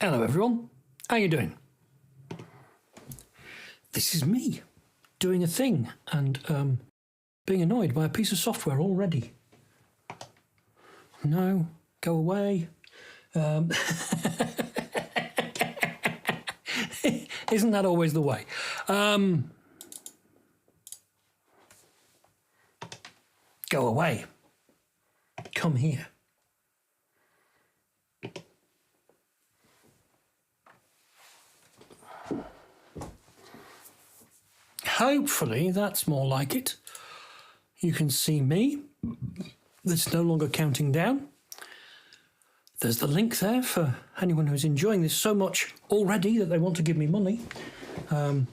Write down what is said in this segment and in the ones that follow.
Hello everyone, how you doing? This is me doing a thing and being annoyed by a piece of software already. No, go away. Isn't that always the way? Go away. Come here. Hopefully that's more like it. You can see me. That's no longer counting down. There's the link there for anyone who's enjoying this so much already that they want to give me money. I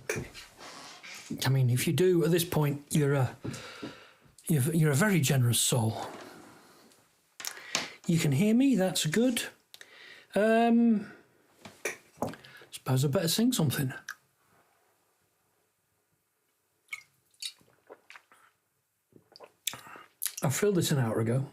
mean, if you do at this point, you're a very generous soul. You can hear me. That's good. Suppose I better sing something. I filled this an hour ago.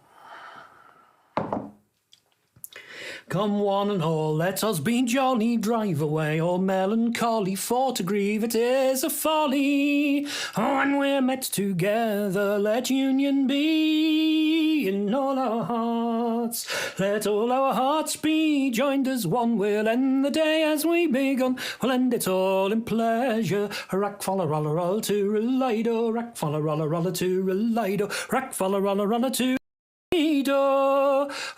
Come one and all, let us be jolly, drive away all melancholy, for to grieve it is a folly. Oh, and we're met together, let union be in all our hearts. Let all our hearts be joined as one, we'll end the day as we begun, we'll end it all in pleasure. Rack falla rolla roll to relido, rack falla rolla rolla to relido, rack falla rolla rolla to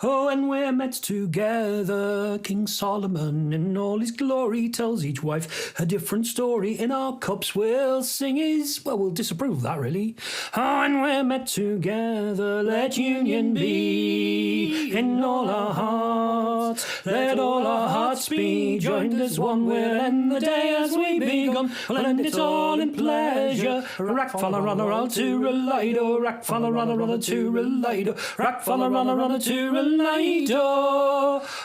oh, and we're met together. King Solomon in all his glory tells each wife a different story. In our cups we'll sing his... Well, we'll disapprove of that, really. Oh, and we're met together. Let union be in all our hearts. Let all our hearts be joined as one. We'll end the day as we begun. We'll end it all in pleasure. Rack falla rolla roll to relido. Rack falla rolla rolla to relido. Rack falla rolla rolla to relido.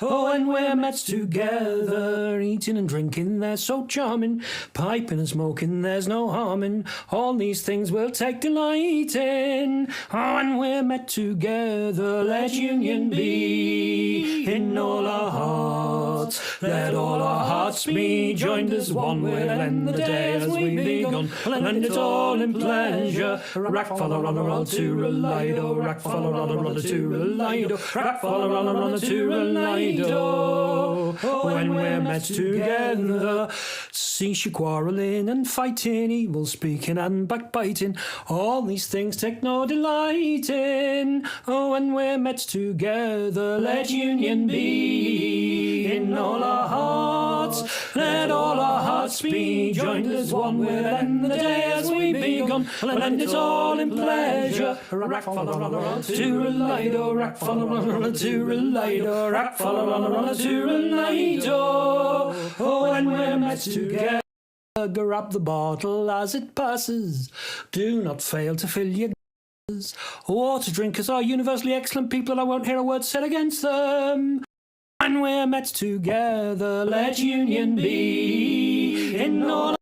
Oh, and we're met together, eating and drinking, they're so charming. Piping and smoking, there's no harm in. All these things we'll take delight in. Oh, and we're met together, let union be in all our hearts. Let all our hearts be joined as one. We'll end the day as we begun. We'll end it all in pleasure. Rack falla rolla roll to relido. Rack falla rolla rolla to relido. Rack falla rolla rolla to relido. When we're met together, cease your quarrelling and fighting, evil speaking and backbiting. All these things take no delight in. Oh, when we're met together, let union be in all our hearts. Let all our hearts be joined as one. We'll end the day as we begun. We'll end it all in pleasure. Rack falla rolla rolla to relido. Rack falla rolla rolla to relido. Rack falla rolla rolla to relido. Oh, when we're met together, grab the bottle as it passes. Do not fail to fill your glasses. Water drinkers are universally excellent people, and I won't hear a word said against them. When we're met together, let union be in all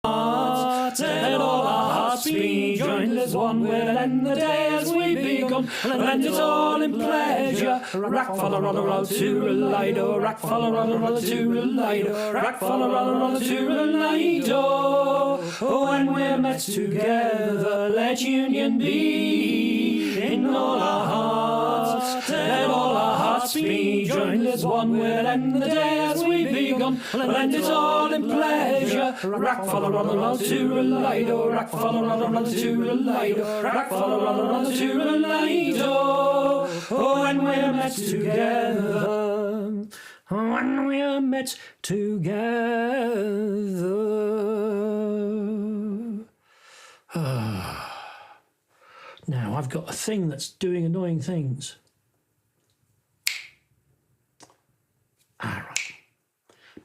our hearts. Let all our hearts be joined as one. We'll end the day as we begun. We'll end it all in pleasure. Rack falla rolla roll to relido. Rack falla rolla rolla to relido. Rack falla rolla rolla to relido. Oh, when we're met together, let union be in all our hearts. Let all our hearts be joined as one. We'll end the day as we begun. We'll end it all in pleasure. Rack falla rolla roll to relido. Rack falla rolla rolla to relido. Rack falla rolla rolla to relido. Oh, when we're met together. When we're met together. Now I've got a thing that's doing annoying things. Right.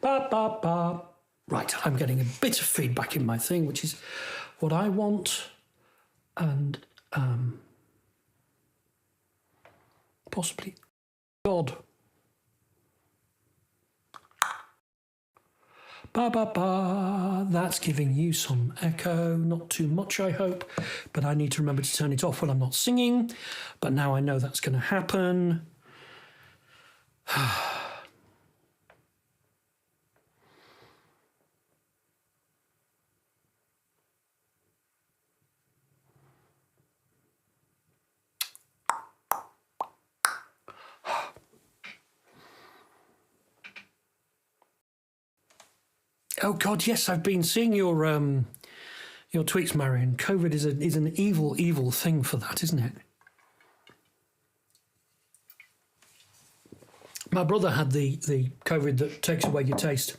Ba, ba, ba. Right, I'm getting a bit of feedback in my thing, which is what I want, and possibly God. Ba ba ba, that's giving you some echo, not too much I hope, but I need to remember to turn it off when I'm not singing, but now I know that's going to happen. Oh God, yes, I've been seeing your tweets, Marion. COVID is an evil, evil thing for that, isn't it? My brother had the COVID that takes away your taste,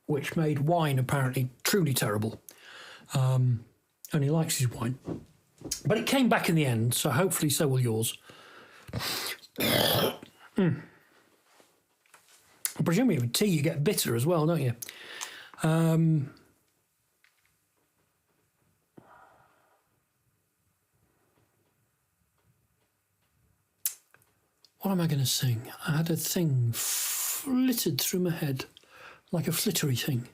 which made wine apparently truly terrible. And he likes his wine. But it came back in the end, so hopefully so will yours. I presume with tea you get bitter as well, don't you? What am I going to sing? I had a thing flitted through my head, like a flittery thing.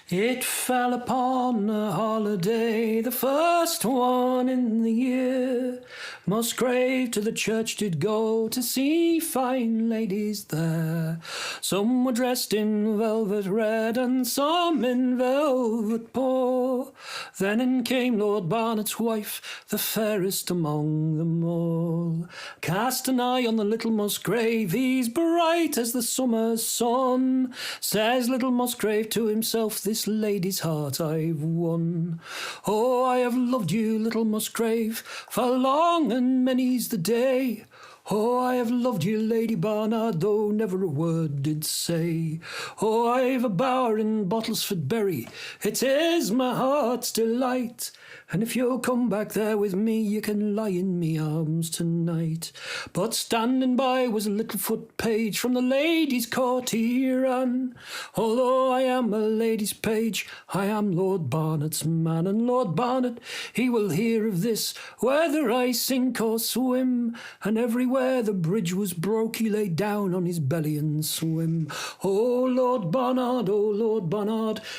It fell upon a holiday, the first one in the year. Musgrave to the church did go to see fine ladies there. Some were dressed in velvet red and some in velvet poor. Then in came Lord Barnet's wife, the fairest among them all. Cast an eye on the little Musgrave, he's bright as the summer's sun. Says little Musgrave to himself, this lady's heart I've won. Oh, I have loved you, little Musgrave, for long and many's the day. Oh, I have loved you, Lady Barnard, though never a word did say. Oh, I've a bower in Bottlesford Bury, it is my heart's delight. And if you'll come back there with me, you can lie in me arms tonight. But standing by was a little foot page from the lady's court he ran. Although I am a lady's page, I am Lord Barnet's man. And Lord Barnet, he will hear of this, whether I sink or swim. And everywhere the bridge was broke, he lay down on his belly and swim. Oh, Lord Barnard,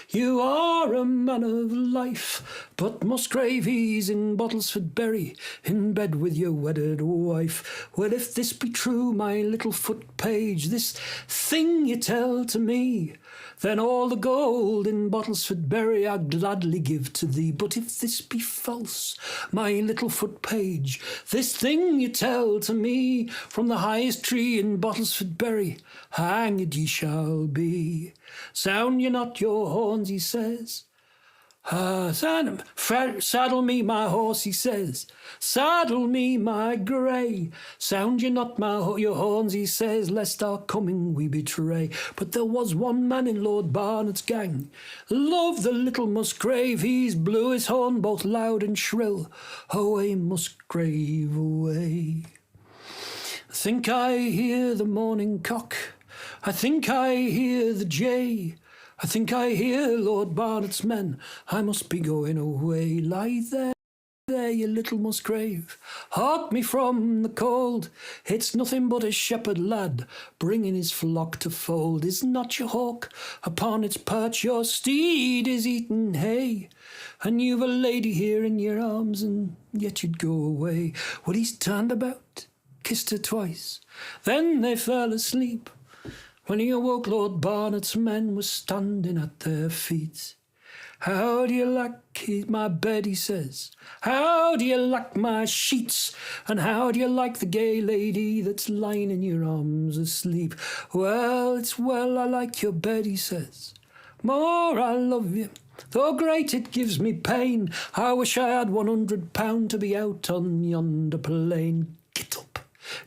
you are a man of life. But Musgrave, he's in Bottlesford Bury, in bed with your wedded wife. Well, if this be true, my little foot page, this thing you tell to me, then all the gold in Bottlesford Bury I'd gladly give to thee. But if this be false, my little foot page, this thing you tell to me, from the highest tree in Bottlesford Bury, hanged ye shall be. Sound ye not your horns, he says. Saddle me my horse, he says. Saddle me my grey. Sound you not your horns, he says, lest our coming we betray. But there was one man in Lord Barnet's gang, loved the little Musgrave. He's blew his horn both loud and shrill. Away, Musgrave, away. I think I hear the morning cock, I think I hear the jay, I think I hear Lord Barnet's men, I must be going away. Lie there, you little Musgrave, hark me from the cold. It's nothing but a shepherd lad, bringing his flock to fold. Is not your hawk upon its perch, your steed is eating hay, and you've a lady here in your arms, and yet you'd go away. Well, he's turned about, kissed her twice, then they fell asleep. When he awoke, Lord Barnet's men were standing at their feet. How do you like my bed, he says. How do you like my sheets? And how do you like the gay lady that's lying in your arms asleep? Well, it's well I like your bed, he says. More I love you, though great it gives me pain. I wish I had £100 to be out on yonder plain. Get up.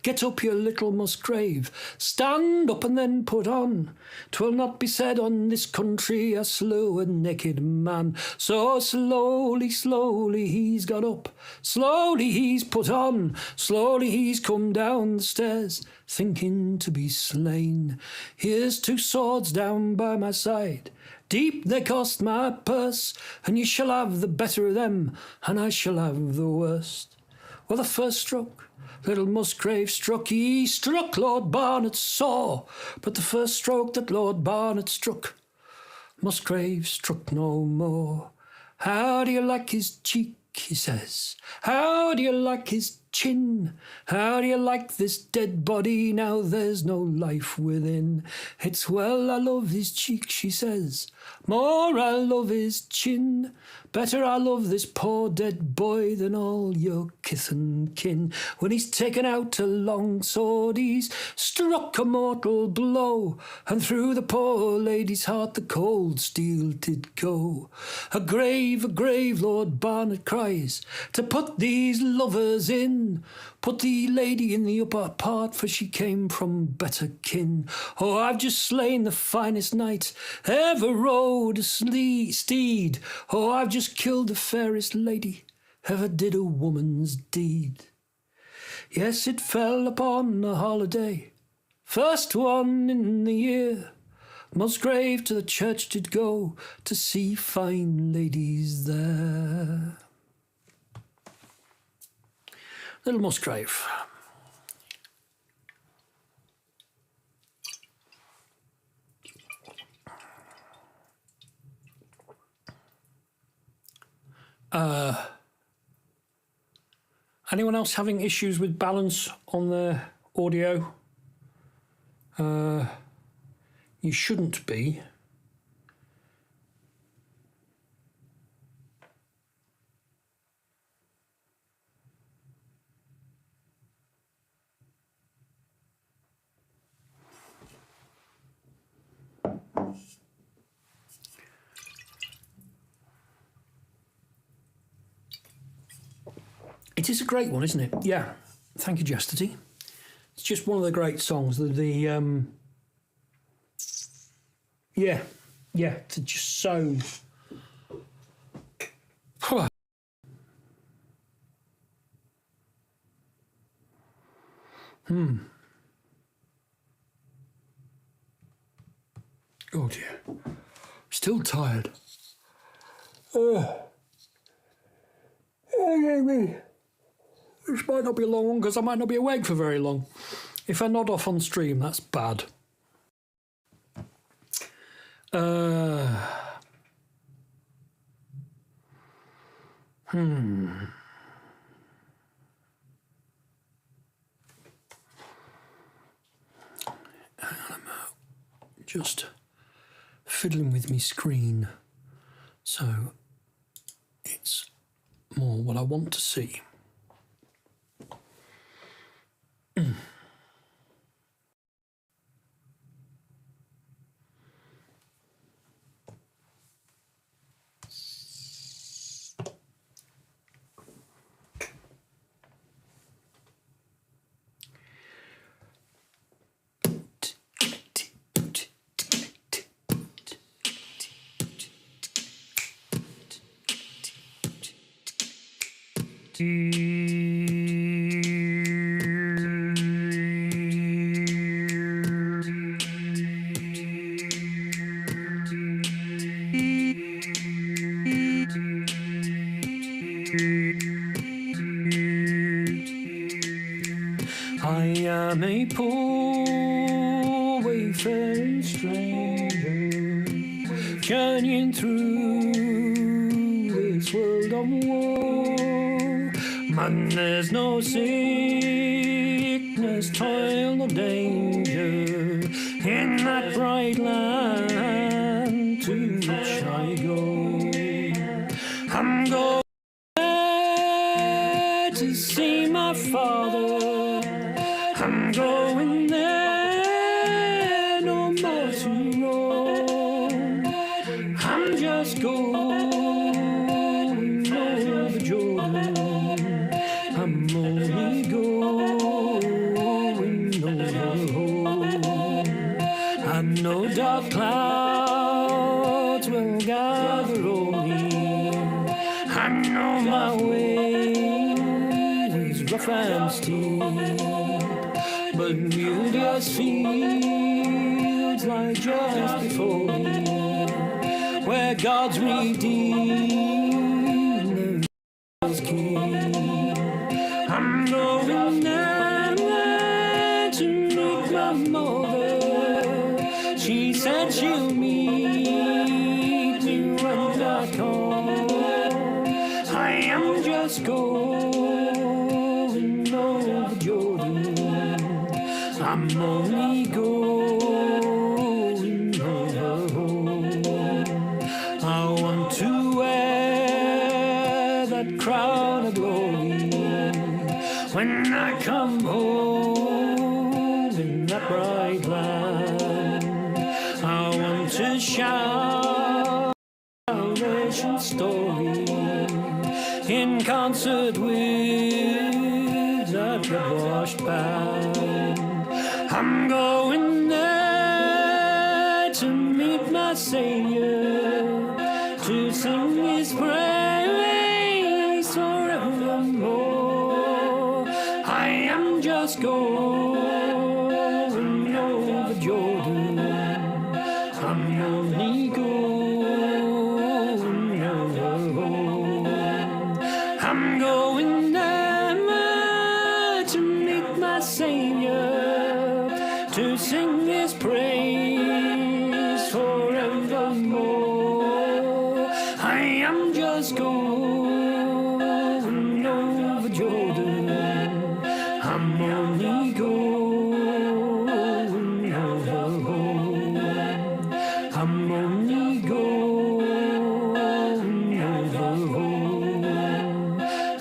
Get up, you little Musgrave, stand up and then put on. 'Twill not be said on this country I slew a naked man. So slowly, slowly he's got up, slowly he's put on, slowly he's come down the stairs, thinking to be slain. Here's 2 swords down by my side, deep they cost my purse, and you shall have the better of them, and I shall have the worst. Well, the first stroke little Musgrave struck, he struck Lord Barnet sore, but the first stroke that Lord Barnet struck, Musgrave struck no more. How do you like his cheek, he says. How do you like his chin. How do you like this dead body now there's no life within? It's well I love his cheek, she says, more I love his chin. Better I love this poor dead boy than all your kith and kin. When he's taken out a long sword, he's struck a mortal blow, and through the poor lady's heart the cold steel did go. A grave, Lord Barnard cries, to put these lovers in. Put the lady in the upper part, for she came from better kin. Oh, I've just slain the finest knight ever rode a steed. Oh, I've just killed the fairest lady ever did a woman's deed. Yes, it fell upon a holiday, first one in the year. Musgrave to the church did go to see fine ladies there. Little Musgrave. Anyone else having issues with balance on their audio? You shouldn't be. It is a great one, isn't it? Yeah. Thank you, Chastity. It's just one of the great songs. Yeah, it's just so. Oh dear. Still tired. This might not be a long one because I might not be awake for very long. If I nod off on stream, that's bad. I'm just fiddling with me screen, so it's more what I want to see. I am a poor wayfaring stranger, journeying through this world of woe. Man, there's no sickness, toil, nor danger in that bright land to which I go. I'm going there to see my father. I'm going there, no more to roam. I'm just going over the Jordan. I'm only going over home. I know dark clouds will gather over me. I know my way is rough and steep, but beauteous fields lie just before me, where God's redeemed is king. I'm going there to meet my mother. She said she'll meet me when I come. I am just going I'm only going over home. I want to wear that crown of glory when I come home in that bright land. I want to shout salvation story in concert with that red-washed band. I'm going there to meet my Savior, to sing His praise forevermore. I am just going over Jordan. I'm only going over home. I'm going there to meet my Savior, to sing His praise forevermore. I am just going over Jordan. I'm only going over home. I'm only going over home.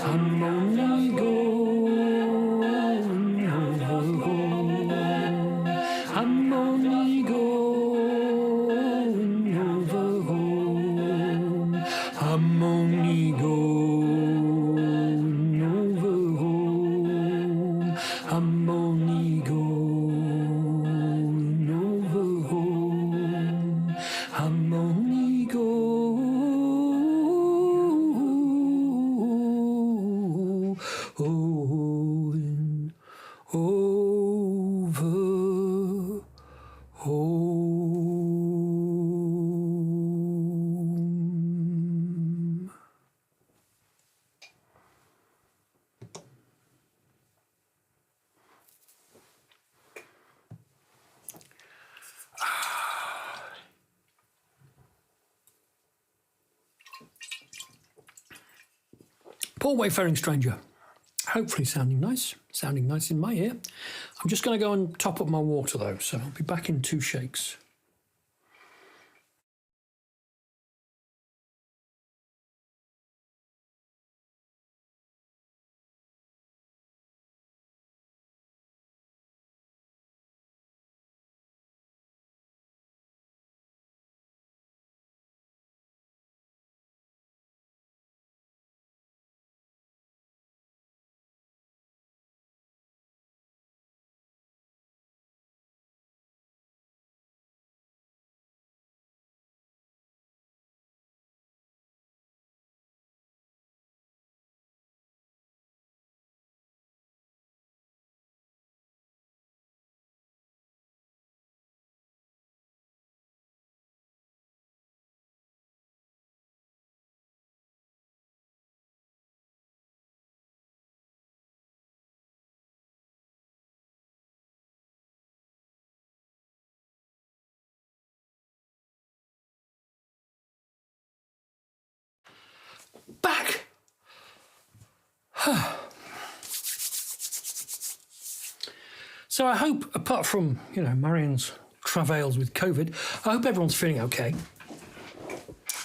I'm only going over home. I'm only going over home. I'm only going over home. I'm only going over home. I'm only going over home. Poor wayfaring stranger. Hopefully sounding nice in my ear. I'm just going to go and top up my water though, so I'll be back in 2 shakes. Back! So I hope, apart from, Marion's travails with COVID, I hope everyone's feeling okay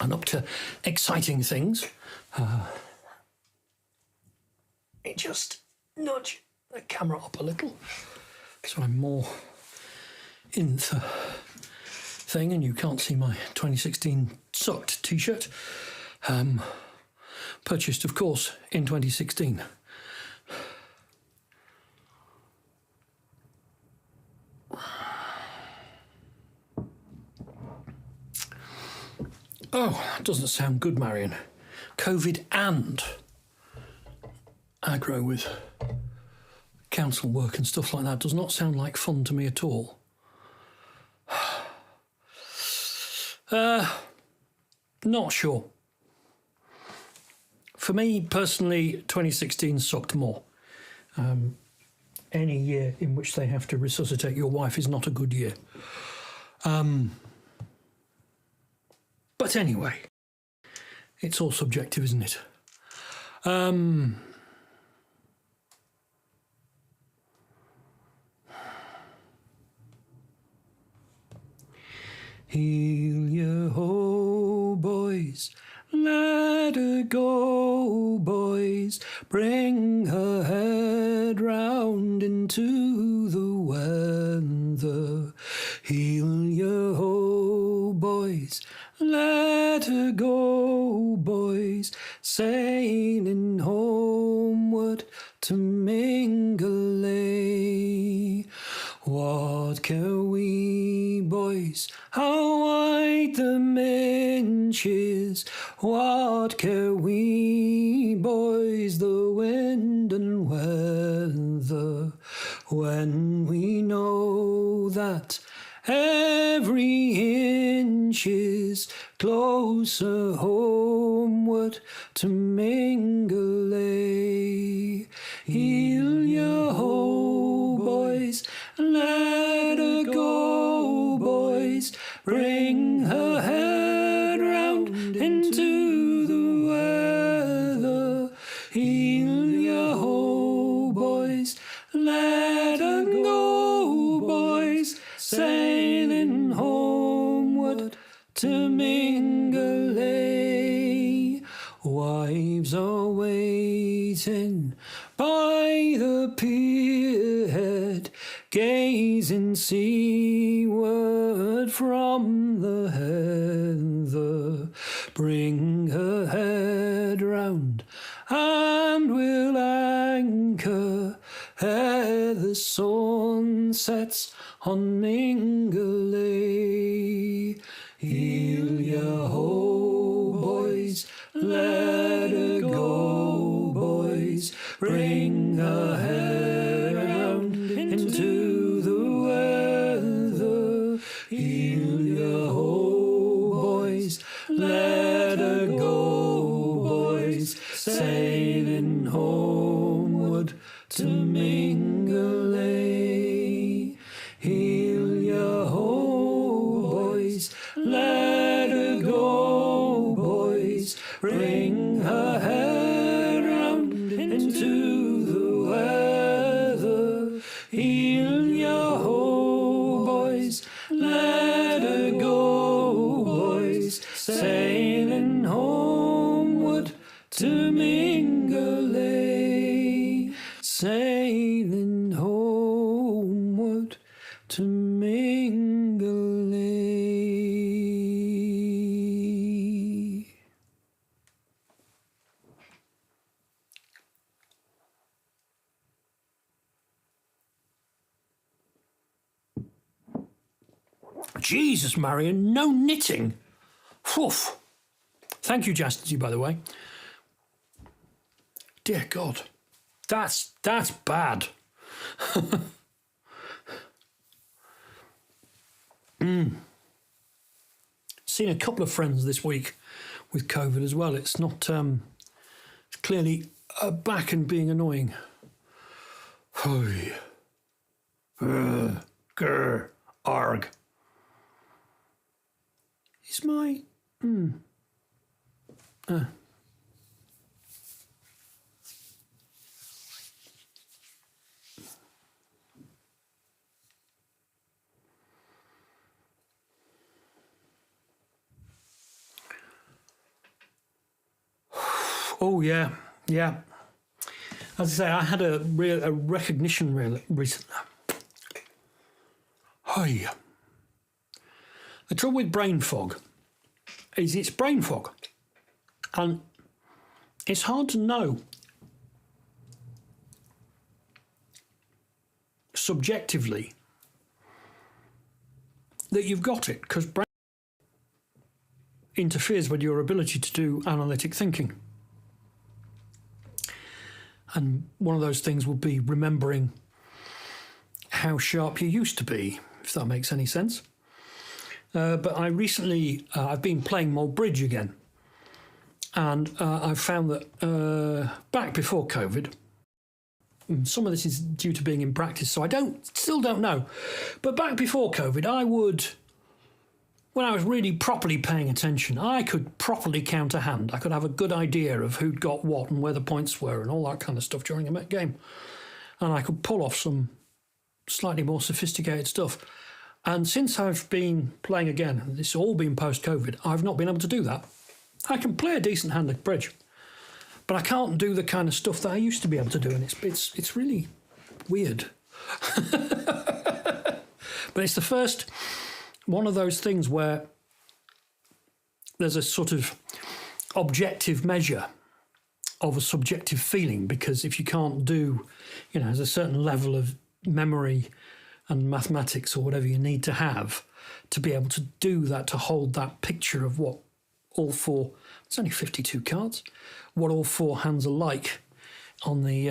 and up to exciting things. Just nudge the camera up a little so I'm more in the thing and you can't see my 2016 sucked t-shirt. Purchased, of course, in 2016. Oh, that doesn't sound good, Marion. COVID and aggro with council work and stuff like that does not sound like fun to me at all. Not sure. For me, personally, 2016 sucked more. Any year in which they have to resuscitate your wife is not a good year. But anyway, it's all subjective, isn't it? Heel your ho, boys, let her go, boys, bring her head round into the weather. Heel your ho, boys, let her go, boys, sailing homeward to Mingalay. What care we, boys, how white the minch is? What care we, boys, the wind and weather, when we know that every inch is closer homeward to Mingalay. Heel your ho, boys, let her go, boys, bring her head round into the weather. Heel your ho, boys, let her go, boys, sailing homeward to Mingalay. Wives are waiting by the pierhead, gazing seaward from the heather. Bring her head round and we'll anchor ere the sun sets on Mingalay. Heel your ho, boys, let her go, boys, bring her head round into the weather. Heel your ho, boys, let her go, boys, sailing homeward to Mingalay. Heel your ho, boys, let her go, boys, bring her head round into the weather. Heel your ho, boys, let her go, boys, sailing homeward to Mingalay, sailing homeward to Mingalay. Jesus, Marion, no knitting. Woof. Thank you, Chastity, by the way. Dear God, that's bad. Seen a couple of friends this week with COVID as well. It's not it's clearly back and being annoying. Hoy. Grr. Arg. Is my Oh yeah. As I say, I had a recognition recently. Hi. The trouble with brain fog is it's brain fog, and it's hard to know subjectively that you've got it, because brain interferes with your ability to do analytic thinking. And one of those things will be remembering how sharp you used to be, if that makes any sense. But I recently, I've been playing more bridge again. And I've found that back before COVID, some of this is due to being in practice, so I still don't know. But back before COVID, when I was really properly paying attention, I could properly count a hand. I could have a good idea of who'd got what and where the points were and all that kind of stuff during a game. And I could pull off some slightly more sophisticated stuff. And since I've been playing again, and it's all been post-COVID, I've not been able to do that. I can play a decent hand of bridge, but I can't do the kind of stuff that I used to be able to do, and it's really weird. But it's the first one of those things where there's a sort of objective measure of a subjective feeling, because if you can't do, there's a certain level of memory and mathematics or whatever you need to have to be able to do that, to hold that picture of what all four, it's only 52 cards, what all four hands are like in the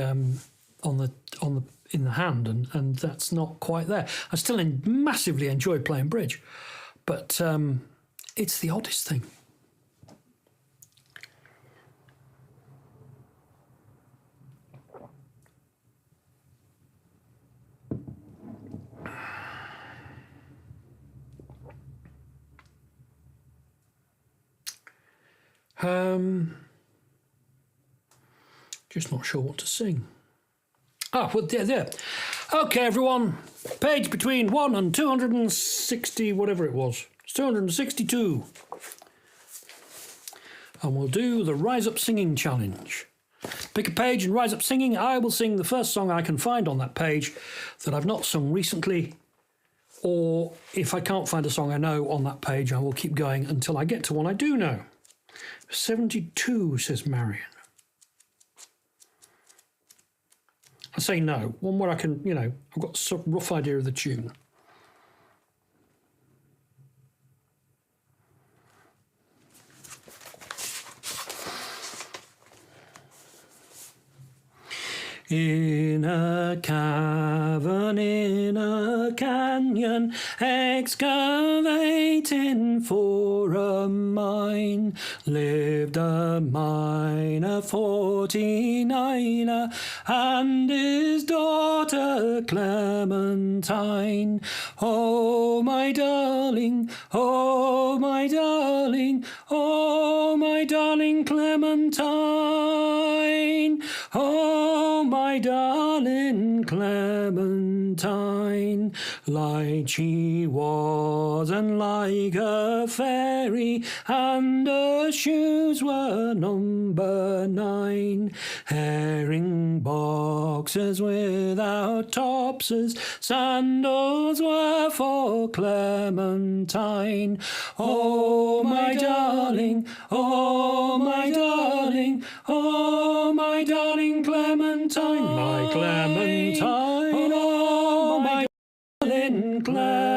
hand, and that's not quite there. I still massively enjoy playing bridge, but it's the oddest thing. Just not sure what to sing. Well, there. Okay, everyone. Page between 1 and 260, whatever it was. It's 262. And we'll do the Rise Up Singing Challenge. Pick a page and rise up singing. I will sing the first song I can find on that page that I've not sung recently. Or if I can't find a song I know on that page, I will keep going until I get to one I do know. 72, says Marion. I say no. One where I can, I've got a rough idea of the tune. In a cavern, in a canyon, excavating for a mine, lived a miner, 49er, and his daughter Clementine. Oh, my darling, oh, my darling, oh, my darling Clementine. Oh, my darling Clementine, light she was and like a fairy, and her shoes were number 9. Herring boxes without topses, sandals were for Clementine. Oh, my darling, oh, my darling, oh, my darling Clementine, my Clementine, oh, my darling Clementine.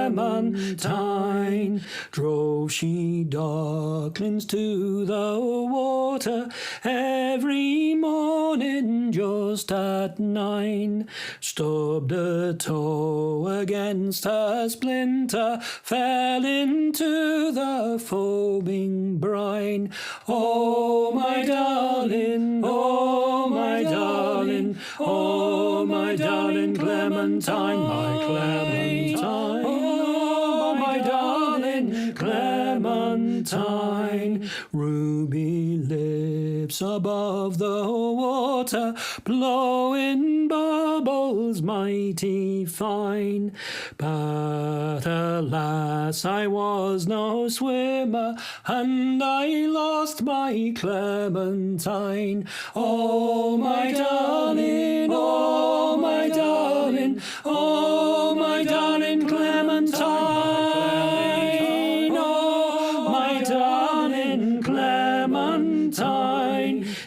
Drove she ducklings to the water every morning just at 9. Stubbed a toe against a splinter, fell into the foaming brine. Oh, my darling, oh, my darling, oh, my darling Clementine, my Clementine, oh, my darling Clementine. Ruby lips above the water, blowing bubbles mighty fine. But alas, I was no swimmer, and I lost my Clementine. Oh, my darling, oh, my darling, oh, my darling Clementine, oh, my darling Clementine.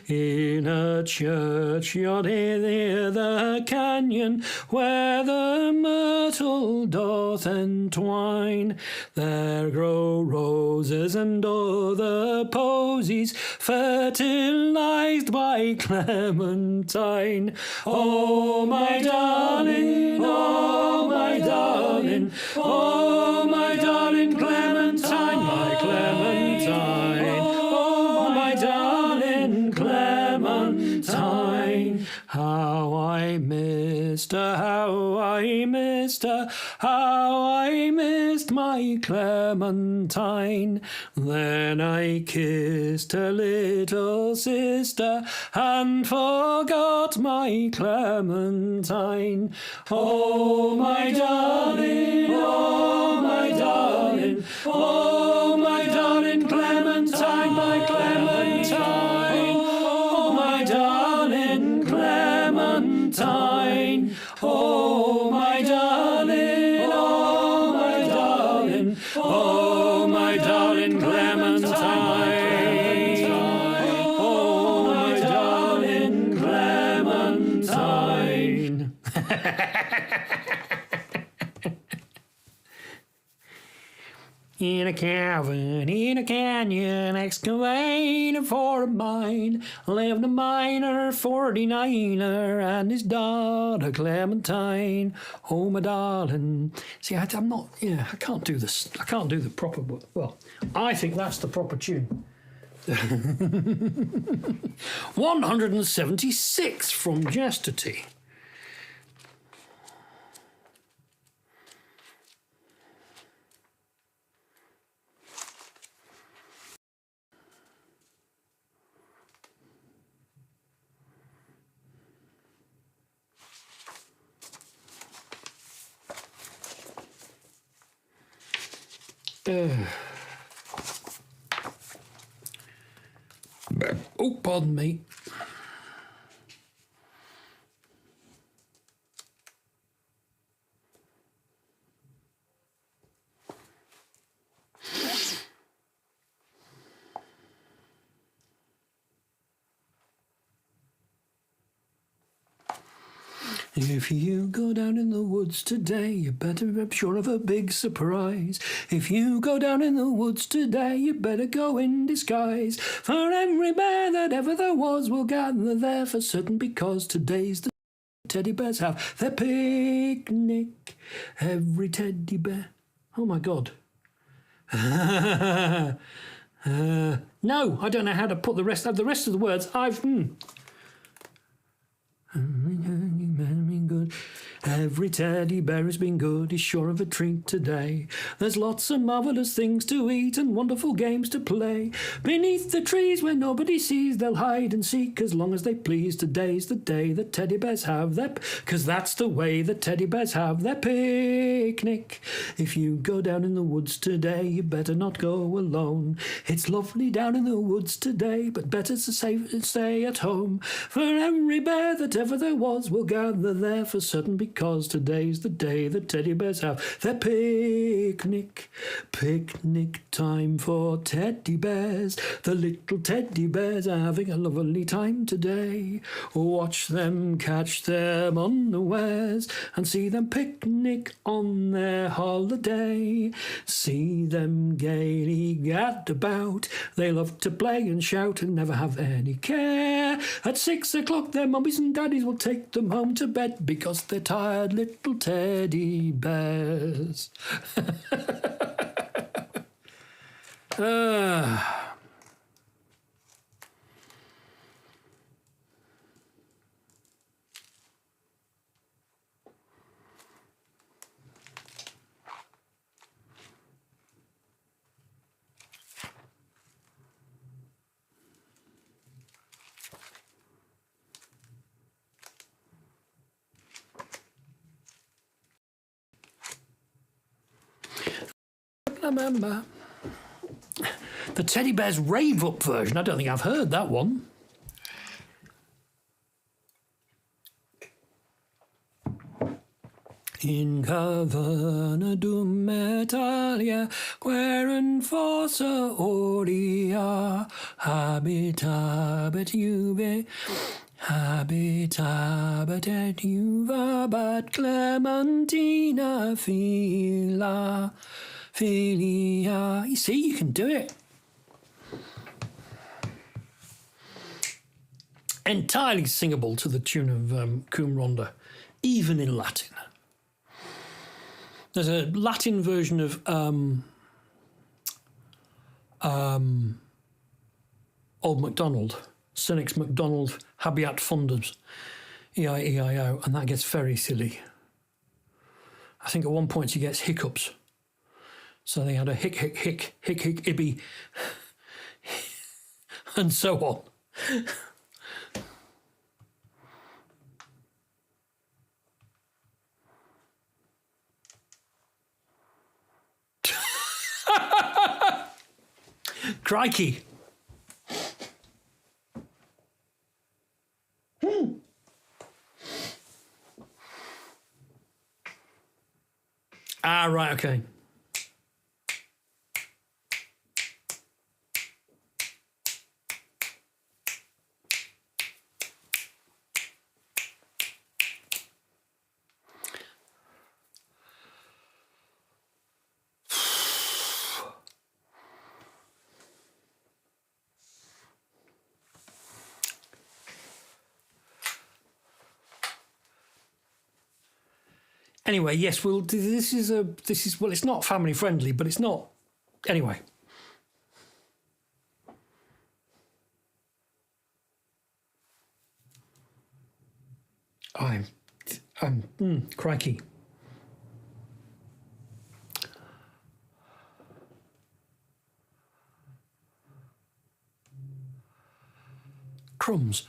In a churchyard near the canyon, where the myrtle doth entwine, there grow roses and other posies, fertilized by Clementine. Oh, my darling, oh, my darling, oh, my darling Clementine, my Clementine, oh, my darling Clementine. How I missed her, how I missed her, how I missed my Clementine. Then I kissed her little sister and forgot my Clementine. Oh, my darling, oh, my darling, oh, my darling Clementine, my Clementine. Oh, my darling Clementine. Oh, my darling, oh, my darling, oh, my darling Clementine. Oh, my darling Clementine. In a cavern, in a canyon, excavating for a mine, lived a miner, 49er, and his daughter Clementine. Oh, my darling. See, I'm not, I can't do this. I can't do the proper, well, I think that's the proper tune. 176 from Chastity. Oh, pardon me. If you go down in the woods today, you better be sure of a big surprise. If you go down in the woods today, you better go in disguise. For every bear that ever there was will gather there for certain, because today's the teddy bears have their picnic. Every teddy bear. Oh my God. No, I don't know how to put the rest of the words. Good. Every teddy bear has been good, he's sure of a treat today. There's lots of marvellous things to eat and wonderful games to play. Beneath the trees where nobody sees, they'll hide and seek as long as they please. Today's the day that teddy bears have their... 'cause that's the way that teddy bears have their picnic. If you go down in the woods today, you better not go alone. It's lovely down in the woods today, but better to stay at home. For every bear that ever there was will gather there for certain, because today's the day that teddy bears have their picnic. Picnic time for teddy bears. The little teddy bears are having a lovely time today. Watch them catch them unawares and see them picnic on their holiday. See them gaily gad about. They love to play and shout and never have any care. At 6 o'clock their mummies and daddies will take them home to bed, because they're tired little teddy bears. Remember the Teddy Bears Rave Up version. I don't think I've heard that one. In cavernadum metalia, queren fossa aurea, habitabat juve, habitabat et juvabat Clementina filia. You see, you can do it. Entirely singable to the tune of Cum Ronda, even in Latin. There's a Latin version of Old MacDonald Cynics, McDonald, Habeat Funders, EIEIO, and that gets very silly. I think at one point he gets hiccups. So they had a hick, hick, hick, hick, hick, ibby, and so on. Crikey. Ah, right, okay. Anyway, yes, well, this is well, it's not family friendly, but it's not. Anyway. I'm crikey. Crumbs.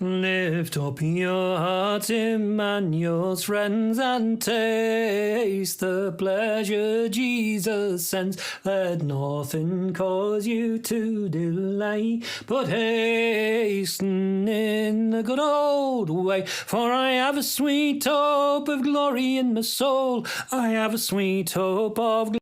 Lift up your hearts, Emmanuel's friends, and taste the pleasure Jesus sends. Let nothing cause you to delay, but hasten in the good old way. For I have a sweet hope of glory in my soul. I have a sweet hope of glory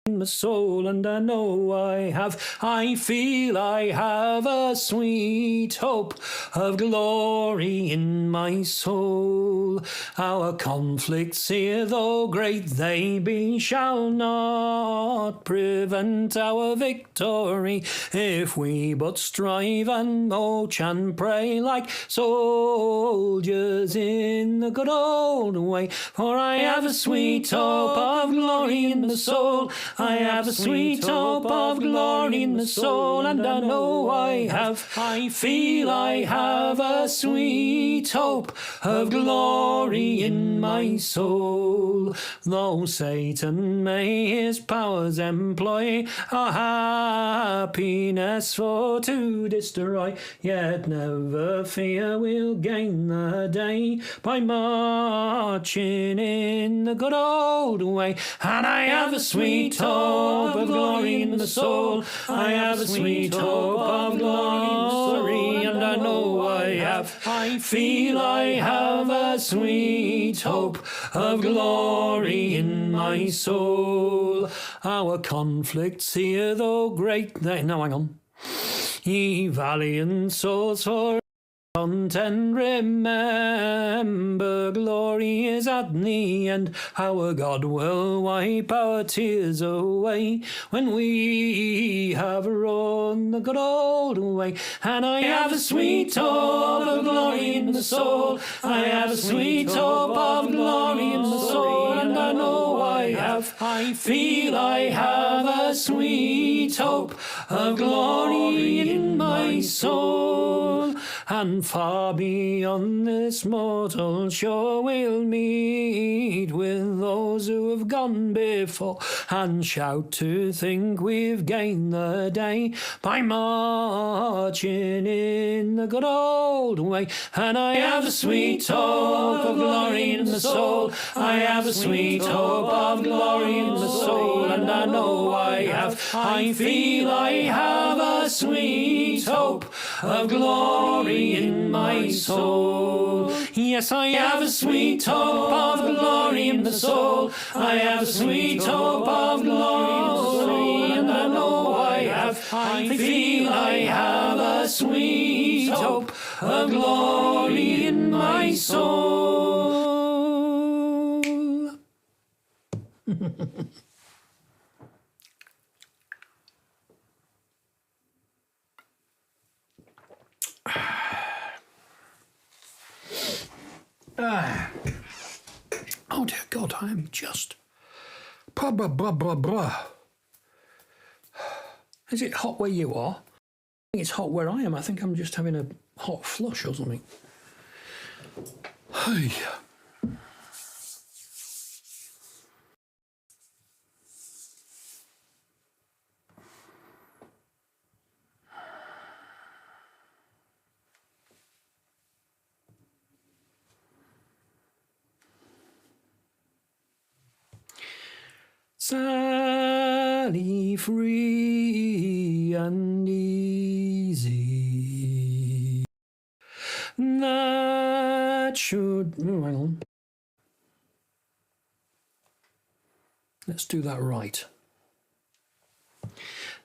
in my soul, and I know I feel I have a sweet hope of glory in my soul. Our conflicts here, though great they be, shall not prevent our victory, if we but strive and march and pray like soldiers in the good old way. For I have a sweet hope of glory in my soul. I have a sweet hope of glory in my soul, and I know I feel I have a sweet hope of glory in my soul. Though Satan may his powers employ our happiness for to destroy, yet never fear we'll gain the day by marching in the good old way. And I have a sweet hope of glory in the soul. I have a sweet hope of glory, and I know I feel I have a sweet hope of glory in my soul. Our conflicts here, though great, no, hang on. Ye valiant souls, for contend, remember glory is at the end. Our God will wipe our tears away when we have run the good old way. And I have a sweet hope of glory in the soul. I have a sweet hope of glory in the soul, and I know I feel I have a sweet hope of glory in my soul. And far beyond this mortal shore we'll meet with those who have gone before, and shout to think we've gained the day by marching in the good old way. And I have a sweet hope of glory in the soul. I have a sweet hope of glory in the soul, and I know I feel I have a sweet hope of glory in my soul. Yes, I have a sweet hope of glory in the soul. I have a sweet hope of glory, and I know I feel I have a sweet hope of glory in my soul. Oh dear God, I am just Blah, blah, blah, blah, blah. Is it hot where you are? I think it's hot where I am. I think I'm just having a hot flush or something. Hey. Sally free and easy. That should... Oh, hang on. Let's do that right.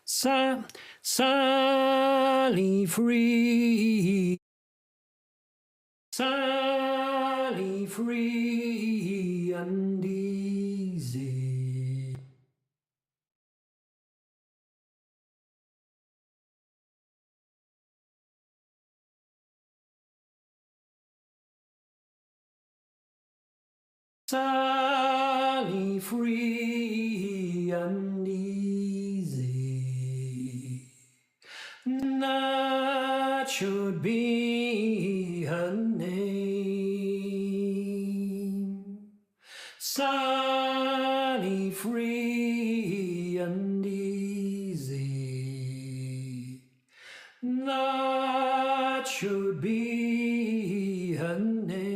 Sally free. Sally free and easy. Sally free and easy. That should be her name. Sally free and easy. That should be her name.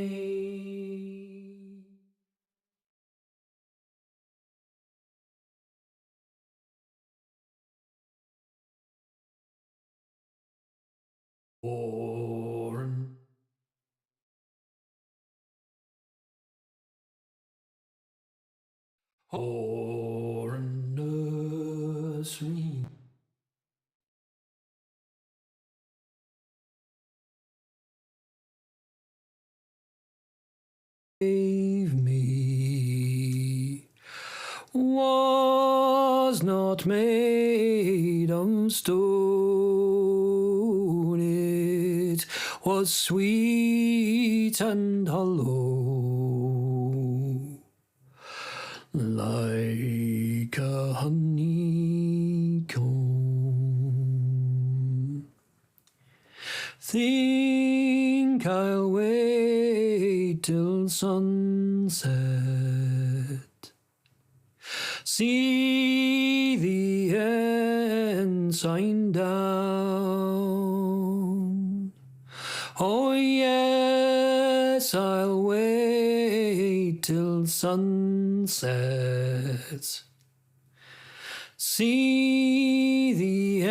Born. Or nursery. Gave me was not made of stone. It was sweet and hollow, like a honeycomb. Think I'll wait till sunset. See the ensign down. Oh yes, I'll wait till sunset. See the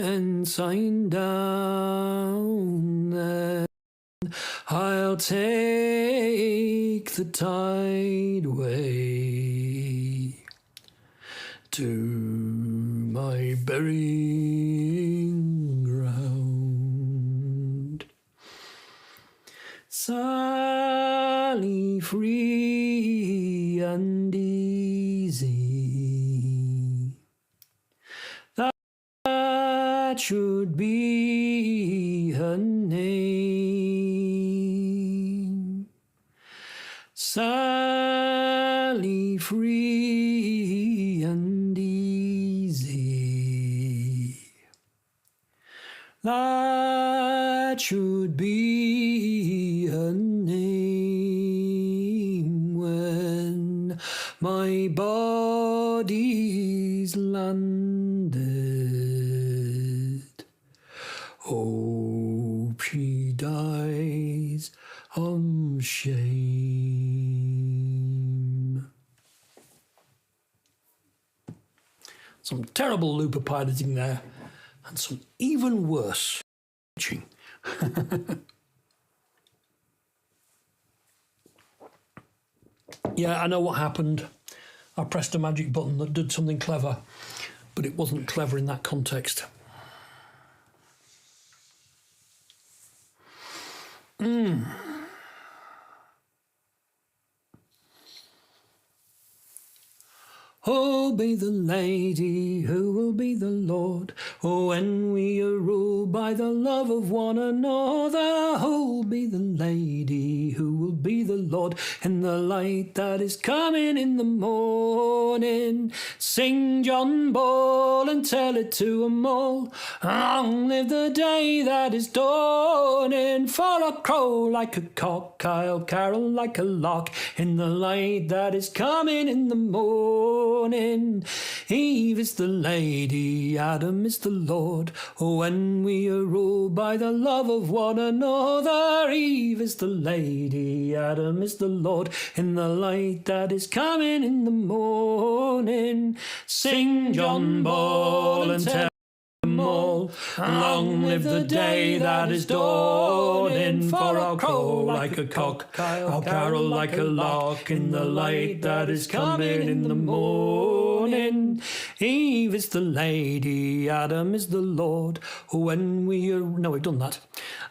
ensign down, then I'll take the tideway to my burying ground. Sally free and easy. That should be her name. Sally free and easy. That should be her name when my body's landed. Hope she dies of shame. Some terrible looper piloting there, and some even worse pitching. Yeah, I know what happened. I pressed a magic button that did something clever, but it wasn't clever in that context. Oh, be the lady who will be the Lord. Oh, when we are ruled by the love of one another. Oh, be the lady who will be the Lord in the light that is coming in the morning. Sing John Ball and tell it to 'em all. Long live the day that is dawning. For I'll crow like a cock, I'll carol like a lark in the light that is coming in the morning. Eve is the lady, Adam is the Lord. When we are ruled by the love of one another. Eve is the lady, Adam is the Lord in the light that is coming in the morning. Sing John Ball and tell them all. Long live the day that is dawning. For I'll crow like a cock, I'll carol like a lark in the light that is coming in the morning. Eve is the lady, Adam is the Lord. When we are... No, we've done that.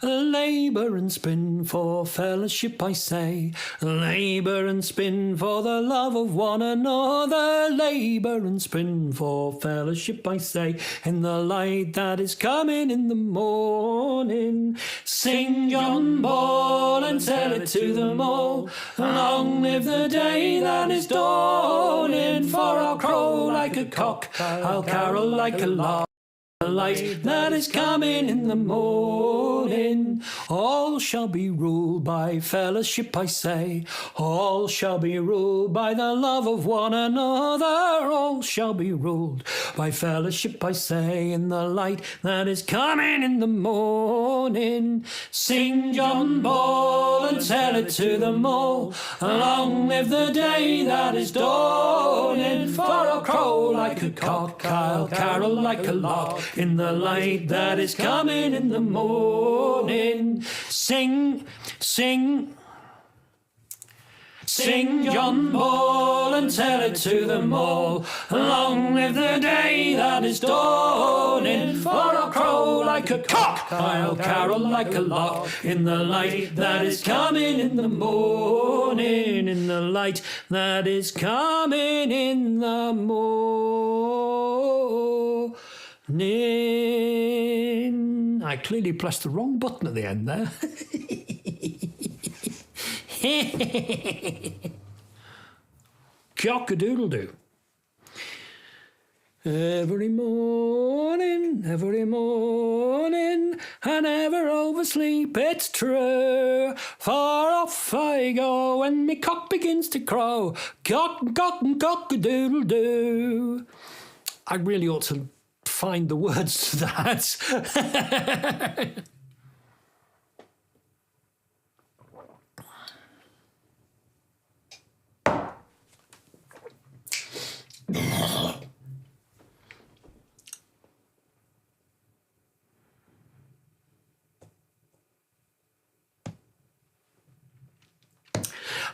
Labour and spin for fellowship, I say. Labour and spin for the love of one another. Labour and spin for fellowship, I say. In the light that is coming in the morning. Sing John Ball and tell it to them all. Long live the day that is dawning. For I'll crow like a cock, I'll carol like a lark. The light that is coming in the morning. All shall be ruled by fellowship, I say. All shall be ruled by the love of one another. All shall be ruled by fellowship, I say. In the light that is coming in the morning. Sing John Ball and tell it to them all. Long live the day that is dawning. For I'll crow like a cock, I'll carol like a lark in the light that is coming in the morning. Sing, sing, sing John Ball and tell it to them all. Long live the day that is dawning. For I'll crow like a cock, I'll carol like a lark in the light that is coming in the morning. In the light that is coming in the morning. I clearly pressed the wrong button at the end there. Cock-a-doodle-doo. Every morning, I never oversleep, it's true. Far off I go when me cock begins to crow. Cock-a-doodle-doo. I really ought to find the words to that.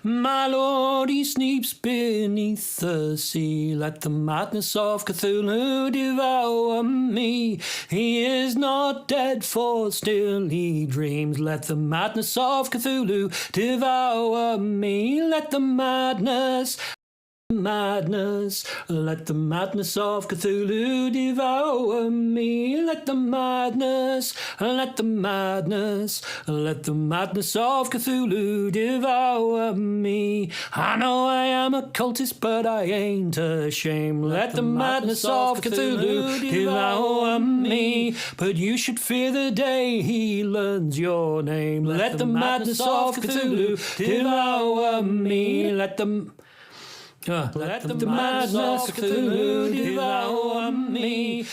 My lord, he sleeps beneath the sea. Let the madness of Cthulhu devour me. He is not dead, for still he dreams. Let the madness of Cthulhu devour me. Let the madness, let the madness of Cthulhu devour me. Let the madness, let the madness of Cthulhu devour me. I know I am a cultist, but I ain't ashamed. Let the madness of Cthulhu devour me. But you should fear the day he learns your name. Let the madness of Cthulhu devour me. Let the madness of Cthulhu devour me.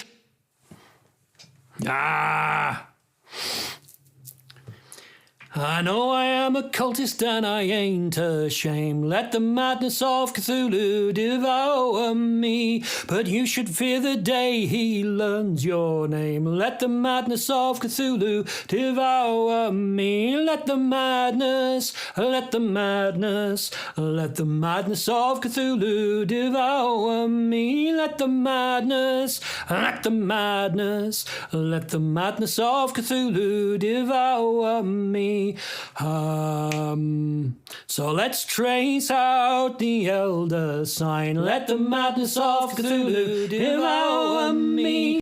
I know I am a cultist and I ain't ashamed. Let the madness of Cthulhu devour me. But you should fear the day he learns your name. Let the madness of Cthulhu devour me. Let the madness of Cthulhu devour me. Let the madness of Cthulhu devour me. me. So let's trace out the elder sign. Let the madness of Cthulhu devour me.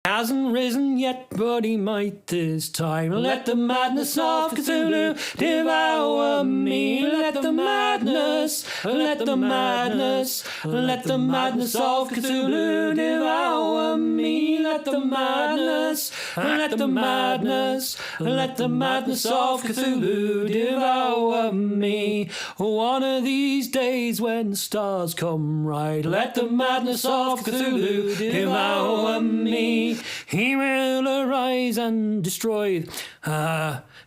Hasn't risen yet, but he might this time. Let the madness of Cthulhu devour me. Let the madness of Cthulhu devour me. Let the madness of Cthulhu devour me. One of these days when the stars come right, let the madness of Cthulhu devour me. He will arise and destroy.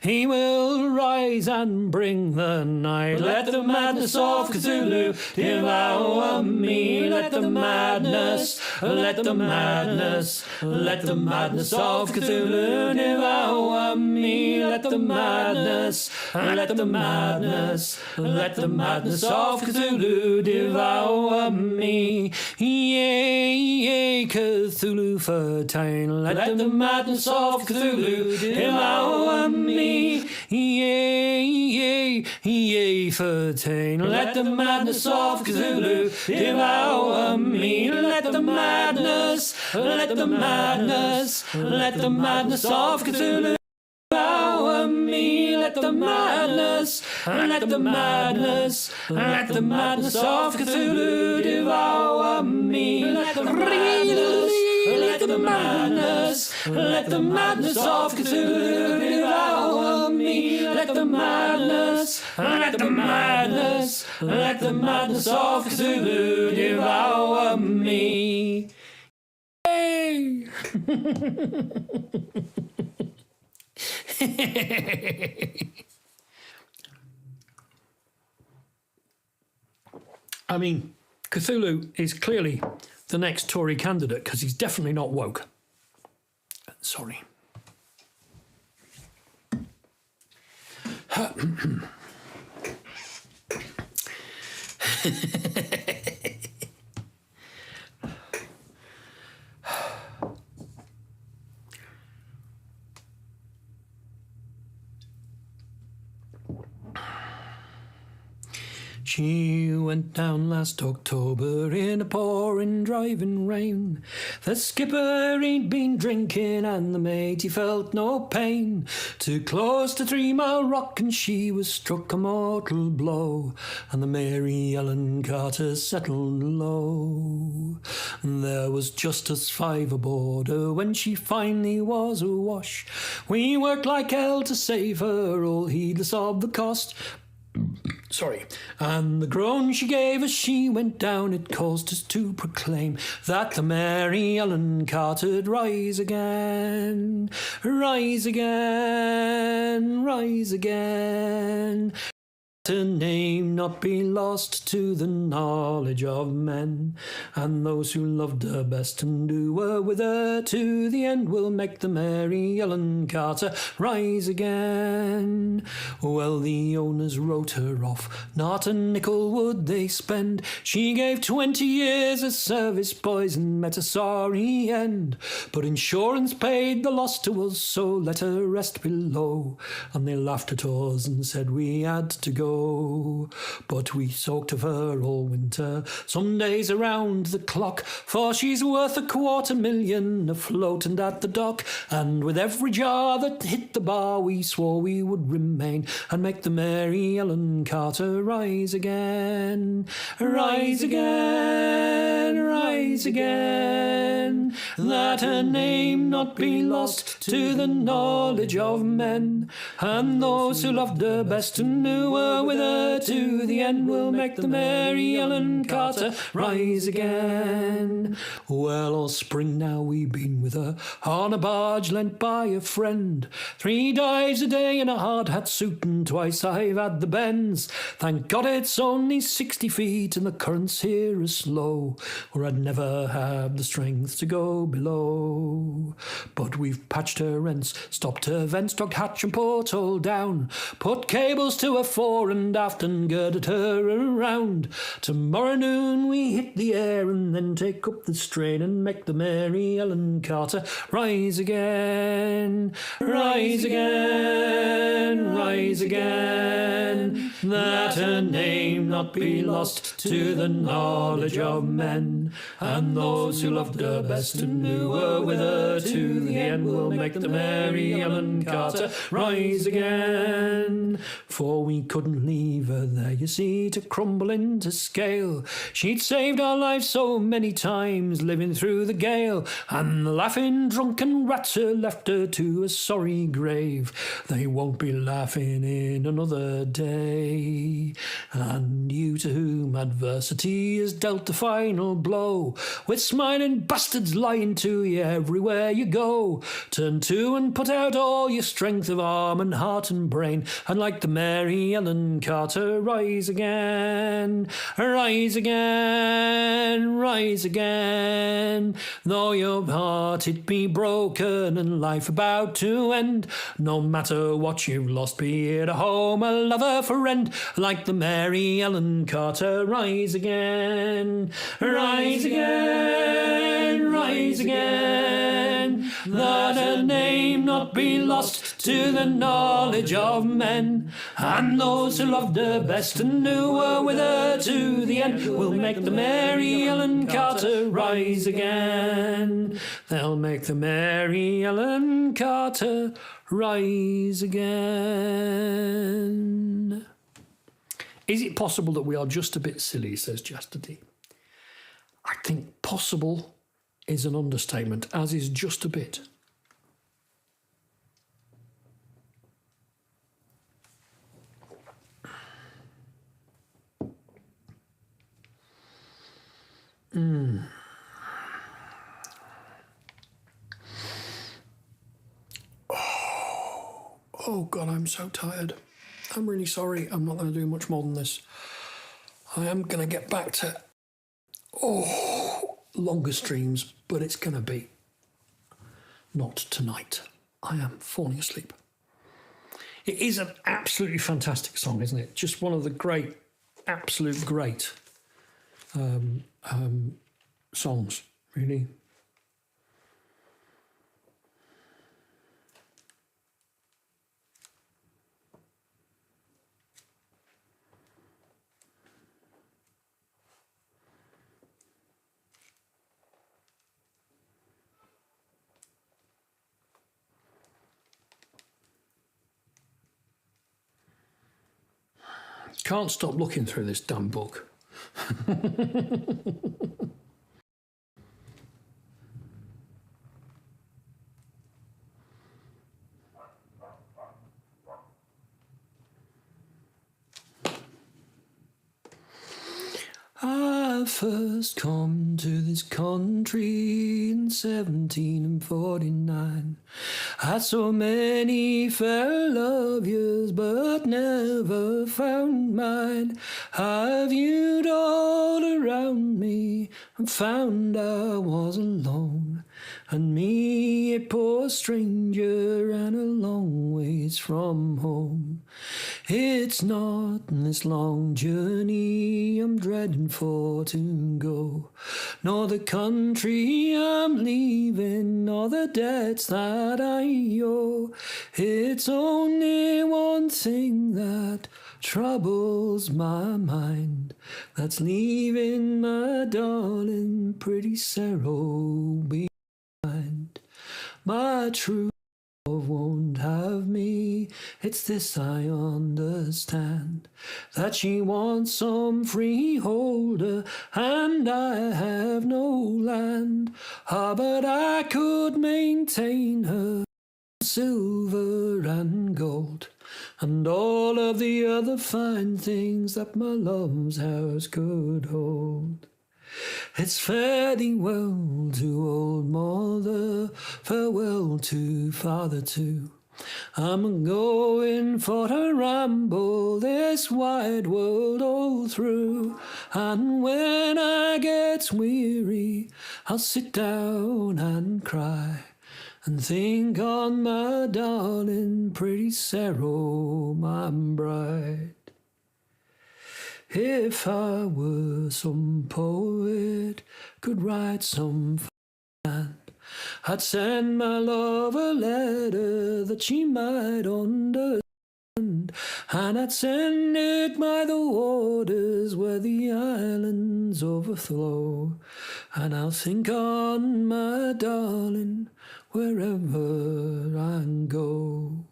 He will rise and bring the night. Let the madness of Cthulhu devour me. Let the madness of Cthulhu devour me. Let the madness of Cthulhu devour me. Yea, Cthulhu fertile. Let the madness of Cthulhu devour me. Yea, fertile. Let the madness of Cthulhu devour me. Let the madness of Cthulhu devour me. Let the madness of Cthulhu devour me. Let the madness of Cthulhu devour me. Let the madness of Cthulhu devour me. Yay! I mean, Cthulhu is clearly the next Tory candidate because he's definitely not woke. Sorry. She went down last October in a pouring driving rain. The skipper he'd been drinking and the mate he felt no pain. Too close to 3 Mile Rock and she was struck a mortal blow, and the Mary Ellen Carter settled low. And there was just us 5 aboard her when she finally was awash. We worked like hell to save her, all heedless of the cost. Sorry. And the groan she gave as she went down, it caused us to proclaim that the Mary Ellen Carter'd rise again, rise again, rise again. Her name not be lost to the knowledge of men, and those who loved her best and who were with her to the end will make the Mary Ellen Carter rise again. Well, the owners wrote her off, not a nickel would they spend. She gave 20 years as service boys and met a sorry end, but insurance paid the loss to us, so let her rest below. And they laughed at us and said we had to go. But we soaked of her all winter, some days around the clock, for she's worth $250,000 afloat and at the dock. And with every jar that hit the bar we swore we would remain and make the Mary Ellen Carter rise again, rise again, rise again, that her name not be lost to the knowledge of men, and those who loved her best and knew her with her to the end will make the Mary Ellen Carter rise again. Well, all spring now we've been with her on a barge lent by a friend. 3 dives a day in a hard hat suit and twice I've had the bends. Thank God it's only 60 feet and the currents here are slow, or I'd never have the strength berths to go below. But we've patched her rents, stopped her vents, dogged hatch and porthole down, put cables to her fore and aft and girded her around. Tomorrow noon we hit the air and then take up the strain and make the Mary Ellen Carter rise again, rise again, rise again, that her name not be lost to the knowledge of men. And those who loved her best and who were with her to the end will make the Mary Ellen Carter rise again. For we couldn't leave her there, you see, to crumble into scale. She'd saved our lives so many times, living through the gale, and the laughing drunken rats who left her to a sorry grave, they won't be laughing in another day. And you to whom adversity has dealt the final blow, with smiling bastards lying to you everywhere you go, turn to and put out all your strength of arm and heart and brain, and like the Mary Ellen Carter rise again, rise again, rise again. Though your heart it be broken and life about to end, no matter what you've lost, be it a home, a lover, friend, like the Mary Ellen Carter rise again, rise again, rise again, that her name not be lost to the knowledge of men. And those who loved her best and who were with her to the end will make the Mary Ellen Carter rise again. They'll make the Mary Ellen Carter rise again. Is it possible that we are just a bit silly, says Chastity. I think possible is an understatement, as is just a bit. Oh God, I'm so tired. I'm really sorry. I'm not going to do much more than this. I am going to get back to longer streams, but it's going to be not tonight. I am falling asleep. It is an absolutely fantastic song, isn't it? Just one of the great, absolute great songs, really. Can't stop looking through this damn book. I first come to this country in 1749. Had so many fair love years, but never found mine. I viewed all around me and found I was alone, and me a poor stranger and a long ways from home. It's not this long journey I'm dreading for to go, nor the country I'm leaving, nor the debts that I owe. It's only one thing that troubles my mind, that's leaving my darling pretty Sarah behind. My true love won't have me, it's this I understand, that she wants some freeholder and I have no land. But I could maintain her silver and gold, and all of the other fine things that my love's house could hold. It's fare thee well to old mother, farewell to father too. I'm going for a ramble this wide world all through, and when I get weary, I'll sit down and cry and think on my darling, pretty Sarah, my bride. If I were some poet, could write some fan, I'd send my love a letter that she might understand, and I'd send it by the waters where the islands overflow, and I'll think on my darling wherever I go.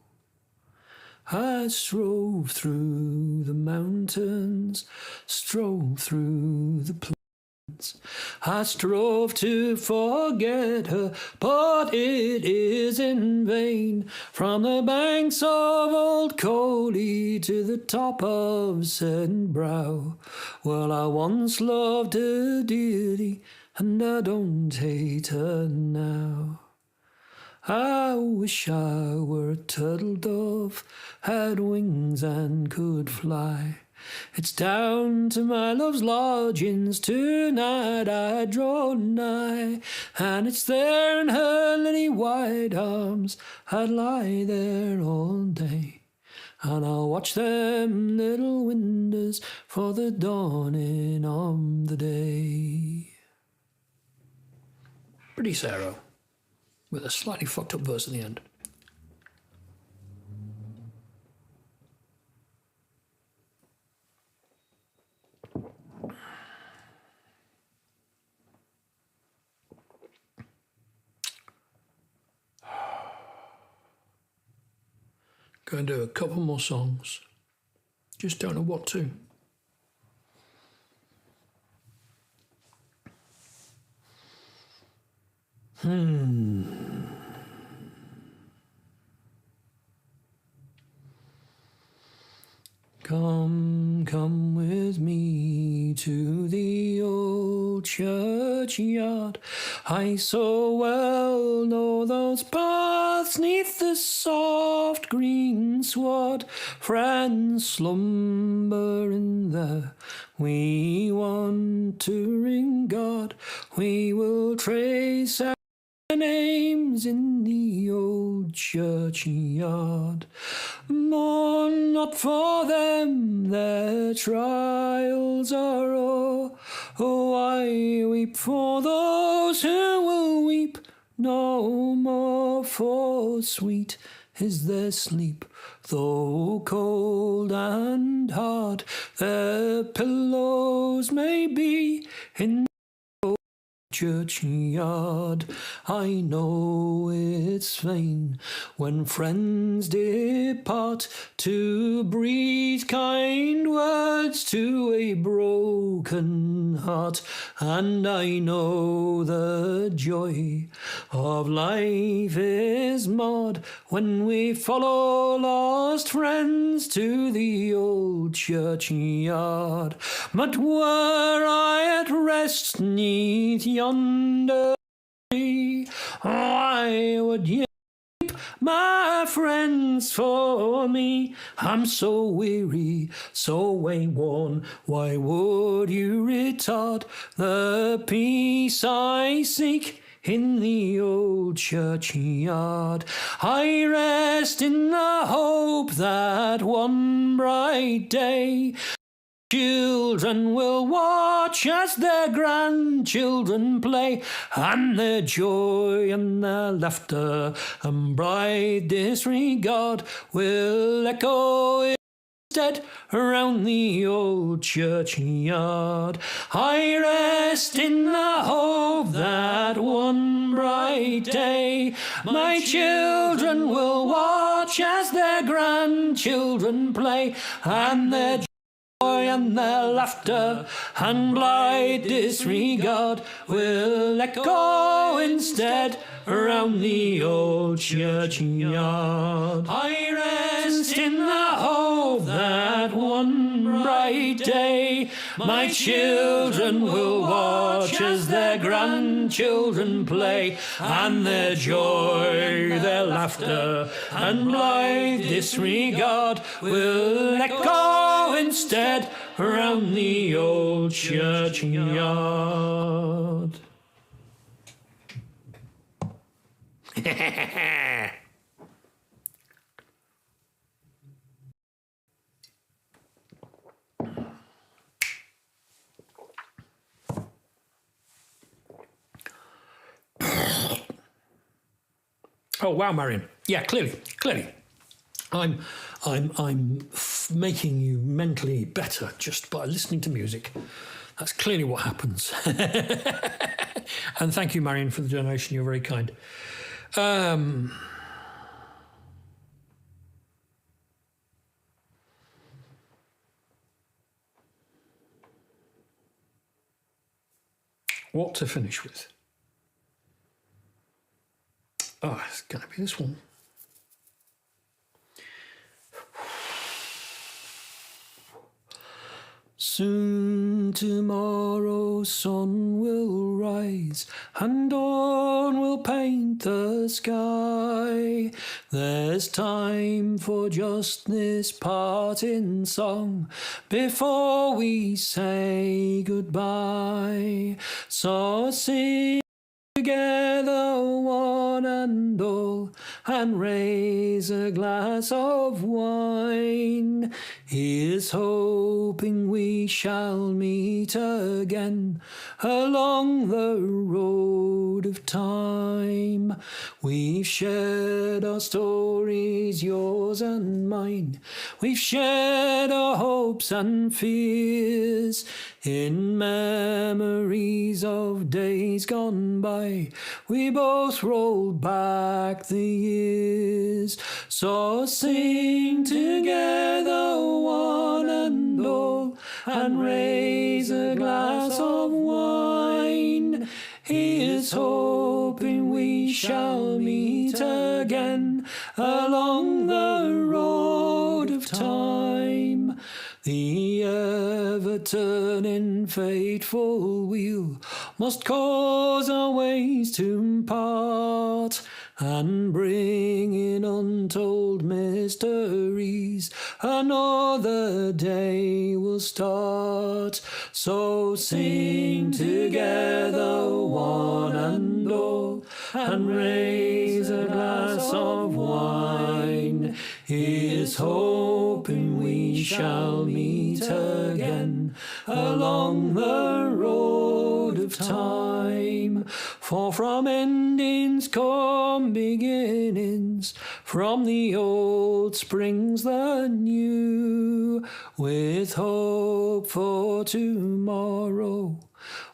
I strove through the mountains, strove through the plains. I strove to forget her, but it is in vain. From the banks of Old Coley to the top of Seton Brow, well, I once loved her dearly, and I don't hate her now. I wish I were a turtle dove, had wings and could fly. It's down to my love's lodgings tonight I draw nigh, and it's there in her lily white arms I'd lie there all day, and I'll watch them little windows for the dawning of the day. Pretty Sarah, with a slightly fucked up verse at the end. Going to do a couple more songs. Just don't know what to. Come with me to the old churchyard. I so well know those paths neath the soft green sward. Friends slumber in there. We want to ring God. We will trace our names in the old churchyard. Mourn not for them, their trials are o'er. Oh, I weep for those who will weep no more, for sweet is their sleep, though cold and hard their pillows may be in churchyard. I know it's vain when friends depart to breathe kind words to a broken heart, and I know the joy of life is marred when we follow lost friends to the old churchyard. But were I at rest 'neath yonder tree, I would keep my friends for me. I'm so weary, so wayworn, why would you retard the peace I seek in the old churchyard? I rest in the hope that one bright day children will watch as their grandchildren play, and their joy and their laughter and bright disregard will echo instead around the old churchyard. I rest in the hope that one bright day my children will watch as their grandchildren play, and their joy and their laughter and blind disregard will echo instead around the old churchyard. I rest in the hope that one bright day My children will watch as their grandchildren play, and their joy, their laughter, and blithe disregard will echo instead round the old churchyard. Oh wow, Marion. Yeah, clearly. I'm making you mentally better just by listening to music. That's clearly what happens. And thank you, Marion, for the donation. You're very kind. What to finish with? Oh, it's going to be this one. Soon tomorrow's sun will rise, and dawn will paint the sky. There's time for just this parting song before we say goodbye. So sing together, one and all, and raise a glass of wine. Here's hoping we shall meet again along the road of time. We've shared our stories, yours and mine. We've shared our hopes and fears in memories of days gone by. We both rolled back the years. So sing together, one and all, and raise a glass of wine. Here's hoping we shall meet again along the road of time. The ever-turning fateful wheel must cause our ways to part, and bring in untold mysteries. Another day will start. So sing together, one and all, and raise a glass of wine. Here's hoping we shall meet again along the road of time. For from endings come beginnings, from the old springs the new. With hope for tomorrow,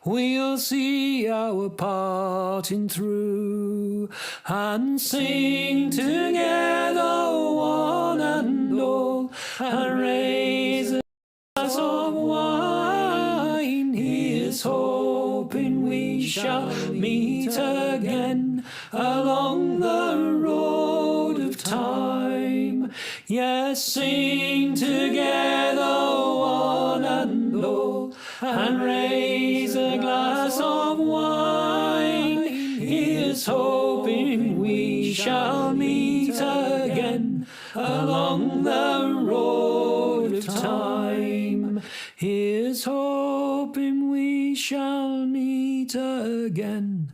we'll see our parting through, and sing together, one and all, and raise a glass of wine. Here's hoping we shall meet again along the road of time. Yes, sing together, one and all, and raise a glass of wine. Here's hoping we shall meet again along the road of time. Here's hoping we shall meet again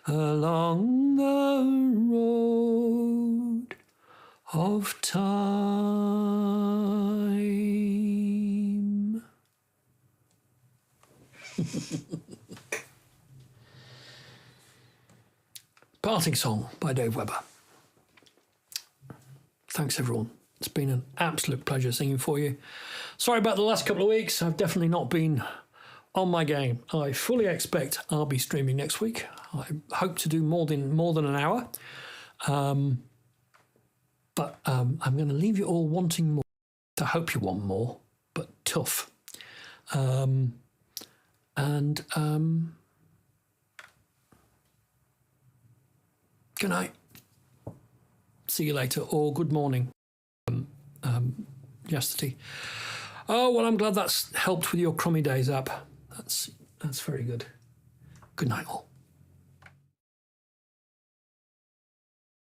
along the road of time. Parting Song by Dave Webber. Thanks, everyone. It's been an absolute pleasure singing for you. Sorry about the last couple of weeks. I've definitely not been on my game. I fully expect I'll be streaming next week. I hope to do more than an hour. But I'm going to leave you all wanting more. I hope you want more, but tough. Good night. See you later, or good morning. Yesterday. Oh, well, I'm glad that's helped with your Crummy Days app. That's very good. Good night, all.